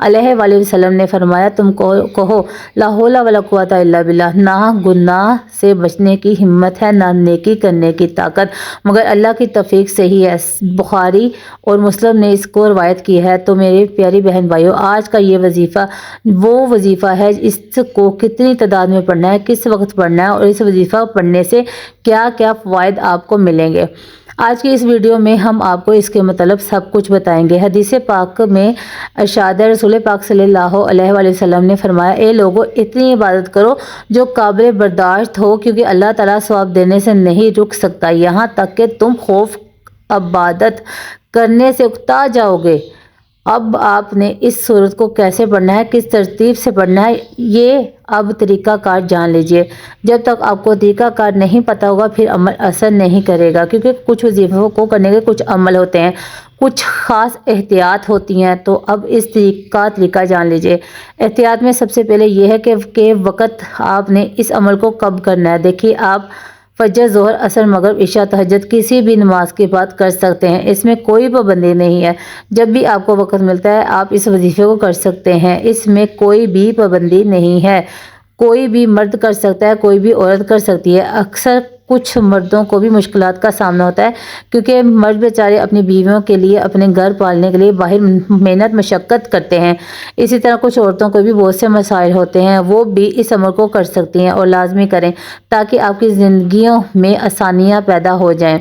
علیہ وآلہ وسلم نے فرمایا تم کہو لا حول ولا قوت الا باللہ، نہ گناہ سے بچنے کی ہمت ہے نہ نیکی کرنے کی طاقت مگر اللہ کی توفیق سے ہی ہے۔ بخاری اور مسلم نے اس کو روایت کی ہے۔ تو میرے پیاری بہن بھائیوں، آج کا یہ وظیفہ وہ وظیفہ ہے، اس کو کتنی تعداد میں پڑھنا ہے، کس وقت پڑھنا ہے، اور اس وظیفہ پڑھنے سے کیا کیا فوائد آپ کو ملیں گے۔ آج کی اس ویڈیو میں ہم آپ کو اس کے مطلب سب کچھ بتائیں گے۔ حدیث پاک میں ارشاد ہے، رسول پاک صلی اللہ علیہ وآلہ وسلم نے فرمایا اے لوگو اتنی عبادت کرو جو قابل برداشت ہو، کیونکہ اللہ تعالیٰ ثواب دینے سے نہیں رک سکتا یہاں تک کہ تم خوف عبادت کرنے سے اکتا جاؤ گے۔ اب آپ نے اس صورت کو کیسے پڑھنا ہے، کس ترتیب سے پڑھنا ہے، یہ اب طریقہ کار جان لیجئے۔ جب تک آپ کو طریقہ کار نہیں پتہ ہوگا پھر عمل اثر نہیں کرے گا، کیونکہ کچھ وظیفوں کو کرنے کے کچھ عمل ہوتے ہیں، کچھ خاص احتیاط ہوتی ہیں۔ تو اب اس طریقہ جان لیجئے۔ احتیاط میں سب سے پہلے یہ ہے کہ وقت آپ نے اس عمل کو کب کرنا ہے۔ دیکھیے آپ فجر، ظہر، عصر، مغرب، عشاء، تہجد کسی بھی نماز کے بعد کر سکتے ہیں، اس میں کوئی پابندی نہیں ہے۔ جب بھی آپ کو وقت ملتا ہے آپ اس وظیفے کو کر سکتے ہیں، اس میں کوئی بھی پابندی نہیں ہے۔ کوئی بھی مرد کر سکتا ہے، کوئی بھی عورت کر سکتی ہے۔ اکثر کچھ مردوں کو بھی مشکلات کا سامنا ہوتا ہے، کیونکہ مرد بیچارے اپنی بیویوں کے لیے، اپنے گھر پالنے کے لیے باہر محنت مشقت کرتے ہیں۔ اسی طرح کچھ عورتوں کو بھی بہت سے مسائل ہوتے ہیں، وہ بھی اس عمل کو کر سکتی ہیں اور لازمی کریں تاکہ آپ کی زندگیوں میں آسانیاں پیدا ہو جائیں۔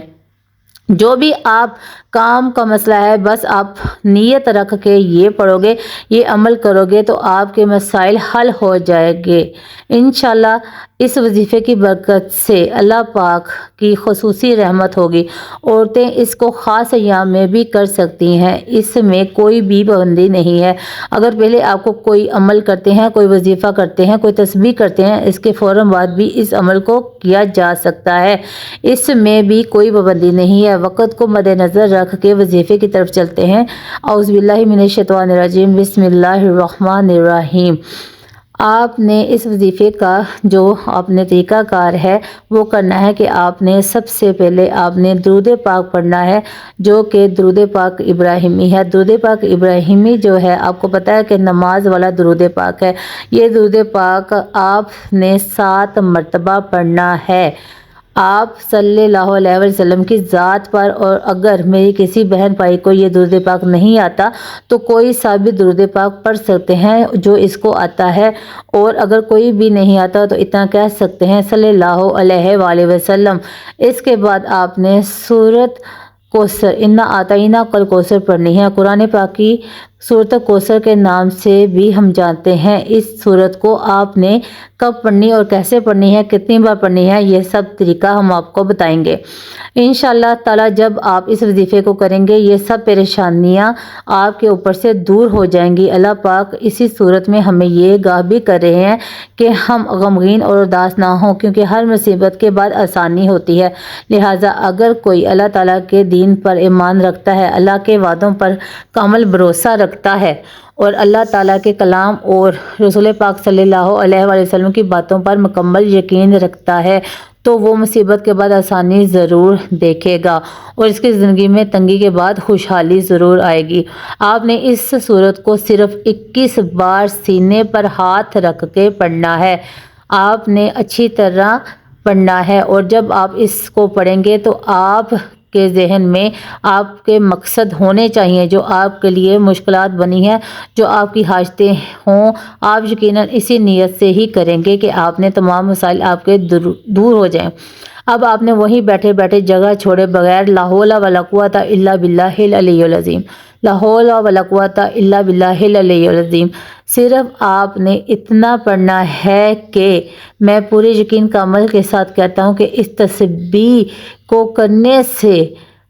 جو بھی آپ کام کا مسئلہ ہے بس آپ نیت رکھ کے یہ پڑھو گے، یہ عمل کرو گے تو آپ کے مسائل حل ہو جائیں گے انشاءاللہ۔ اس وظیفے کی برکت سے اللہ پاک کی خصوصی رحمت ہوگی۔ عورتیں اس کو خاص ایام میں بھی کر سکتی ہیں، اس میں کوئی بھی پابندی نہیں ہے۔ اگر پہلے آپ کو کوئی عمل کرتے ہیں، کوئی وظیفہ کرتے ہیں، کوئی تسبیح کرتے ہیں، اس کے فوراً بعد بھی اس عمل کو کیا جا سکتا ہے، اس میں بھی کوئی پابندی نہیں ہے۔ وقت کو مد نظر رکھ کے وظیفے کی طرف چلتے ہیں۔ اعوذ باللہ من الشیطان الرجیم، بسم اللہ الرحمن الرحیم۔ آپ نے اس وظیفے کا جو آپ نے طریقہ کار ہے وہ کرنا ہے کہ آپ نے سب سے پہلے آپ نے درود پاک پڑھنا ہے، جو کہ درود پاک ابراہیمی ہے۔ درود پاک ابراہیمی جو ہے آپ کو پتہ ہے کہ نماز والا درود پاک ہے۔ یہ درود پاک آپ نے 7 مرتبہ پڑھنا ہے، آپ صلی اللہ علیہ وسلم کی ذات پر۔ اور اگر میری کسی بہن بھائی کو یہ درود پاک نہیں آتا تو کوئی سا بھی درود پاک پڑھ سکتے ہیں جو اس کو آتا ہے، اور اگر کوئی بھی نہیں آتا تو اتنا کہہ سکتے ہیں صلی اللہ علیہ وآلہ وسلم۔ اس کے بعد آپ نے سورۃ کوثر، انا اعطیناک الکوثر پڑھنی ہے۔ قرآن پاک کی سورۃ کوثر کے نام سے بھی ہم جانتے ہیں۔ اس سورت کو آپ نے کب پڑھنی اور کیسے پڑھنی ہے، کتنی بار پڑھنی ہے، یہ سب طریقہ ہم آپ کو بتائیں گے انشاءاللہ تعالی۔ جب آپ اس وظیفے کو کریں گے یہ سب پریشانیاں آپ کے اوپر سے دور ہو جائیں گی۔ اللہ پاک اسی صورت میں ہمیں یہ آگاہ بھی کر رہے ہیں کہ ہم غمگین اور اداس نہ ہوں، کیونکہ ہر مصیبت کے بعد آسانی ہوتی ہے۔ لہٰذا اگر کوئی اللہ تعالیٰ کے دین پر ایمان رکھتا ہے، اللہ کے وعدوں پر کامل بھروسہ رکھتا ہے اور اللہ تعالیٰ کے کلام اور رسول پاک صلی اللہ علیہ وآلہ وسلم کی باتوں پر مکمل یقین رکھتا ہے تو وہ مصیبت کے بعد آسانی ضرور دیکھے گا اور اس کی زندگی میں تنگی کے بعد خوشحالی ضرور آئے گی۔ آپ نے اس صورت کو صرف 21 بار سینے پر ہاتھ رکھ کے پڑھنا ہے، آپ نے اچھی طرح پڑھنا ہے۔ اور جب آپ اس کو پڑھیں گے تو آپ کے ذہن میں آپ کے مقصد ہونے چاہیے، جو آپ کے لیے مشکلات بنی ہیں، جو آپ کی حاجتیں ہوں، آپ یقیناً اسی نیت سے ہی کریں گے کہ آپ نے تمام مسائل آپ کے دور ہو جائیں۔ اب آپ نے وہیں بیٹھے بیٹھے جگہ چھوڑے بغیر لا حول ولا قوت الا باللہ العلی العظیم، لا حول ولا قوت الا باللہ العلی العظیم، صرف آپ نے اتنا پڑھنا ہے کہ میں پورے یقین کا عمل کے ساتھ کہتا ہوں کہ اس تسبیح کو کرنے سے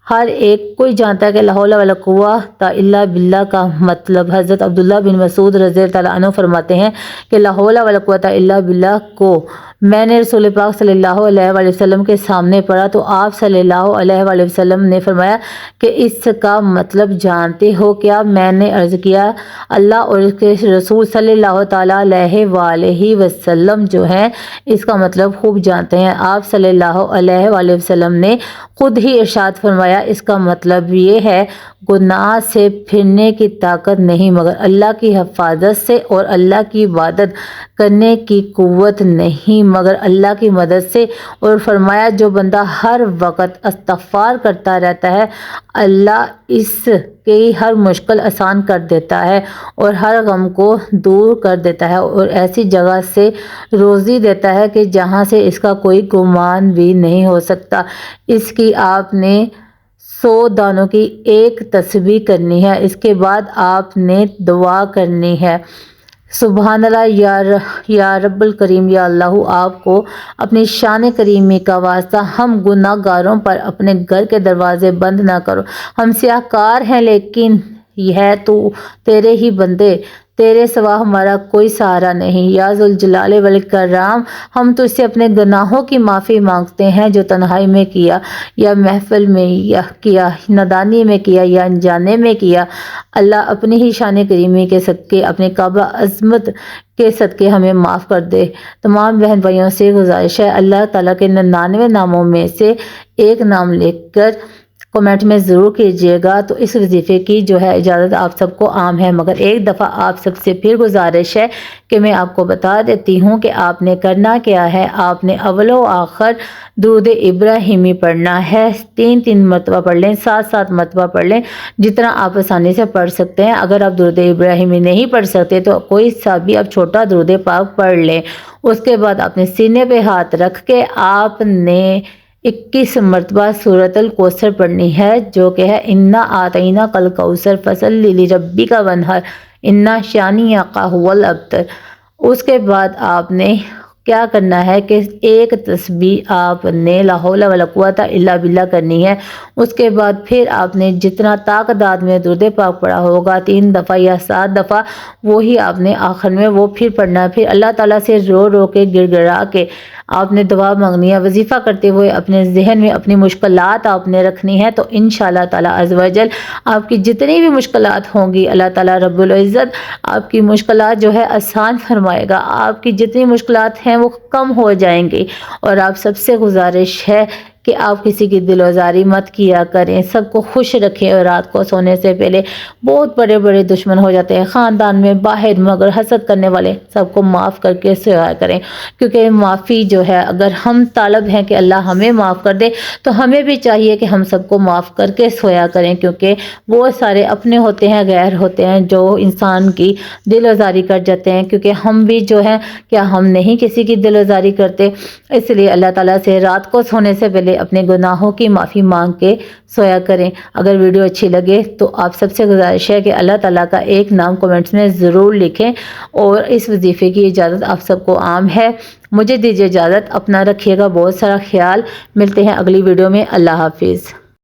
ہر ایک کوئی جانتا ہے کہ لا حول ولا قوت الا باللہ کا مطلب۔ حضرت عبداللہ بن مسعود رضی اللہ عنہ فرماتے ہیں کہ لا حول ولا قوت الا باللہ کو میں نے رسول پاک صلی اللہ علیہ وآلہ وسلم کے سامنے پڑھا تو آپ صلی اللہ علیہ وآلہ وسلم نے فرمایا کہ اس کا مطلب جانتے ہو کیا؟ میں نے عرض کیا اللہ اور اس کے رسول صلی اللہ تعالیٰ علیہ وآلہ وسلم جو ہیں اس کا مطلب خوب جانتے ہیں۔ آپ صلی اللہ علیہ وآلہ وسلم نے خود ہی ارشاد فرمایا فرمایا اس کا مطلب یہ ہے گناہ سے پھرنے کی طاقت نہیں مگر اللہ کی حفاظت سے، اور اللہ کی عبادت کرنے کی قوت نہیں مگر اللہ کی مدد سے۔ اور فرمایا جو بندہ ہر وقت استغفار کرتا رہتا ہے اللہ اس کی ہر مشکل آسان کر دیتا ہے اور ہر غم کو دور کر دیتا ہے، اور ایسی جگہ سے روزی دیتا ہے کہ جہاں سے اس کا کوئی گمان بھی نہیں ہو سکتا۔ اس کی آپ نے 100 دانوں کی ایک تسبیح کرنی ہے، اس کے بعد آپ نے دعا کرنی ہے، سبحان اللہ یا رب الکریم، یا اللہ۔ آپ کو اپنی شان کریمی کا واسطہ ہم گناہ گاروں پر اپنے گھر کے دروازے بند نہ کرو، ہم سیاہ کار ہیں لیکن ہے تو تیرے ہی بندے، تیرے سوا ہمارا کوئی سہارا نہیں، یا ذوالجلال والاکرام۔ ہم تو اس سے اپنے گناہوں کی معافی مانگتے ہیں جو تنہائی میں کیا یا محفل میں یا کیا، نادانی میں کیا یا انجانے میں کیا۔ اللہ اپنی ہی شان کریمی کے صدقے، اپنے کعبہ عظمت کے صدقے ہمیں معاف کر دے۔ تمام بہن بھائیوں سے گزارش ہے اللہ تعالیٰ کے 99 ناموں میں سے ایک نام لکھ کر کمنٹ میں ضرور کیجیے گا۔ تو اس وظیفے کی جو ہے اجازت آپ سب کو عام ہے، مگر ایک دفعہ آپ سب سے پھر گزارش ہے کہ میں آپ کو بتا دیتی ہوں کہ آپ نے کرنا کیا ہے۔ آپ نے اول و آخر درود ابراہیمی پڑھنا ہے، 3 مرتبہ پڑھ لیں، 7 مرتبہ پڑھ لیں، جتنا آپ آسانی سے پڑھ سکتے ہیں۔ اگر آپ درود ابراہیمی نہیں پڑھ سکتے تو کوئی سا بھی آپ چھوٹا درود پاک پڑھ لیں۔ اس کے بعد آپ نے سینے پہ ہاتھ رکھ کے آپ نے 21 مرتبہ سورۃ الکوثر پڑھنی ہے، جو کہ ہے انا اعطیناک الکوثر فصلی لربک وانحر انا شانئک ھو الابتر۔ اس کے بعد آپ نے کیا کرنا ہے کہ ایک تسبیح آپ نے لا حول ولا قوت الا باللہ کرنی ہے۔ اس کے بعد پھر آپ نے جتنا طاقت میں درود پاک پڑھا ہوگا 3 دفعہ یا 7 دفعہ، وہی آپ نے آخر میں وہ پھر پڑھنا ہے۔ پھر اللہ تعالیٰ سے رو رو کے گڑ گڑا کے آپ نے دعا مانگنی ہے، وظیفہ کرتے ہوئے اپنے ذہن میں اپنی مشکلات آپ نے رکھنی ہے۔ تو انشاءاللہ تعالیٰ عز و جل آپ کی جتنی بھی مشکلات ہوں گی اللہ تعالیٰ رب العزت آپ کی مشکلات جو ہے آسان فرمائے گا، آپ کی جتنی مشکلات ہیں وہ کم ہو جائیں گی۔ اور آپ سب سے گزارش ہے کہ آپ کسی کی دل آزاری مت کیا کریں، سب کو خوش رکھیں، اور رات کو سونے سے پہلے بہت بڑے بڑے دشمن ہو جاتے ہیں خاندان میں باہر، مگر حسد کرنے والے سب کو معاف کر کے سویا کریں، کیونکہ معافی جو ہے اگر ہم طالب ہیں کہ اللہ ہمیں معاف کر دے تو ہمیں بھی چاہیے کہ ہم سب کو معاف کر کے سویا کریں، کیونکہ وہ سارے اپنے ہوتے ہیں غیر ہوتے ہیں جو انسان کی دل آزاری کر جاتے ہیں، کیونکہ ہم بھی جو ہے کیا ہم نہیں کسی کی دل آزاری کرتے۔ اس لیے اللہ تعالیٰ سے رات کو سونے سے پہلے اپنے گناہوں کی معافی مانگ کے سویا کریں۔ اگر ویڈیو اچھی لگے تو آپ سب سے گزارش ہے کہ اللہ تعالیٰ کا ایک نام کمنٹس میں ضرور لکھیں، اور اس وظیفے کی اجازت آپ سب کو عام ہے۔ مجھے دیجیے اجازت، اپنا رکھیے گا بہت سارا خیال، ملتے ہیں اگلی ویڈیو میں، اللہ حافظ۔